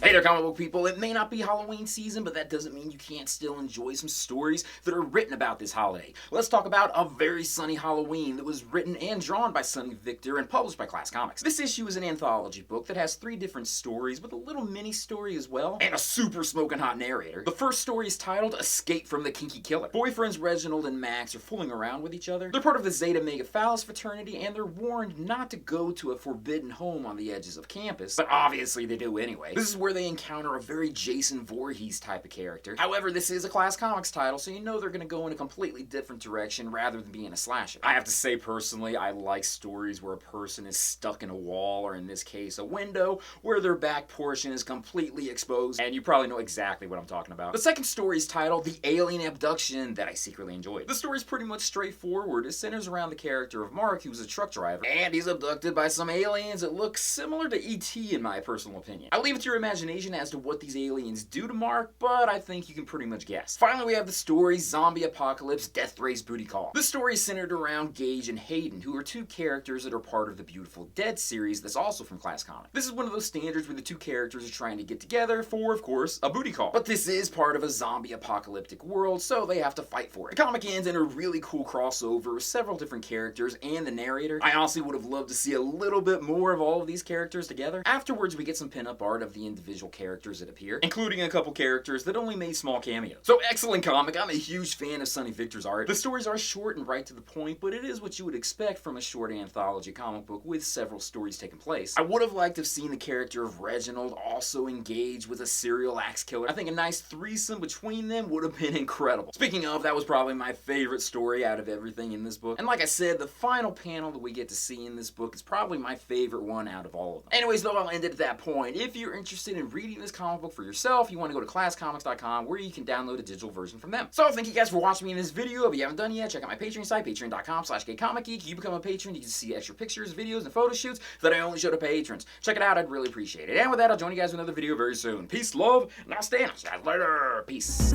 Hey there, comic book people. It may not be Halloween season, but that doesn't mean you can't still enjoy some stories that are written about this holiday. Let's talk about A Very Sunny Halloween that was written and drawn by Sonny Victor and published by Class Comics. This issue is an anthology book that has 3 different stories with a little mini story as well, and a super smoking hot narrator. The first story is titled Escape from the Kinky Killer. Boyfriends Reginald and Max are fooling around with each other. They're part of the Zeta Mega Phallus fraternity, and they're warned not to go to a forbidden home on the edges of campus, but obviously they do anyway. This is where they encounter a very Jason Voorhees type of character. However, this is a Class Comics title, so you know they're going to go in a completely different direction rather than being a slasher. I have to say personally, I like stories where a person is stuck in a wall, or in this case, a window, where their back portion is completely exposed, and you probably know exactly what I'm talking about. The second story is titled The Alien Abduction That I Secretly Enjoyed. The story is pretty much straightforward. It centers around the character of Mark, who's a truck driver, and he's abducted by some aliens that look similar to E.T. in my personal opinion. I'll leave it to your imagination as to what these aliens do to Mark, but I think you can pretty much guess. Finally, we have the story Zombie Apocalypse Death Race Booty Call. This story is centered around Gage and Hayden, who are 2 characters that are part of the Beautiful Dead series that's also from Class Comics. This is one of those standards where the 2 characters are trying to get together for, of course, a booty call. But this is part of a zombie apocalyptic world, so they have to fight for it. The comic ends in a really cool crossover with several different characters and the narrator. I honestly would have loved to see a little bit more of all of these characters together. Afterwards, we get some pin-up art of the individual characters that appear, including a couple characters that only made small cameos. So excellent comic. I'm a huge fan of Sonny Victor's art. The stories are short and right to the point, but it is what you would expect from a short anthology comic book with several stories taking place. I would have liked to have seen the character of Reginald also engage with a serial axe killer. I think a nice threesome between them would have been incredible. Speaking of, that was probably my favorite story out of everything in this book. And like I said, the final panel that we get to see in this book is probably my favorite one out of all of them. Anyways, though, I'll end it at that point. If you're interested in reading this comic book for yourself, you want to go to classcomics.com where you can download a digital version from them. So thank you guys for watching me in this video. If you haven't done it yet, check out my Patreon site, patreon.com/gaycomicgeek. You become a patron, you can see extra pictures, videos, and photo shoots that I only show to patrons. Check it out, I'd really appreciate it. And with that, I'll join you guys with another video very soon. Peace, love, and I'll stay on. See you guys later. Peace.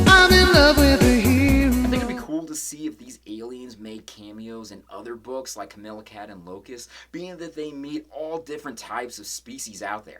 I'm in love with a hero. I think it'd be cool to see if these aliens made cameos in other books like Camilla Cat and Locust, being that they meet all different types of species out there.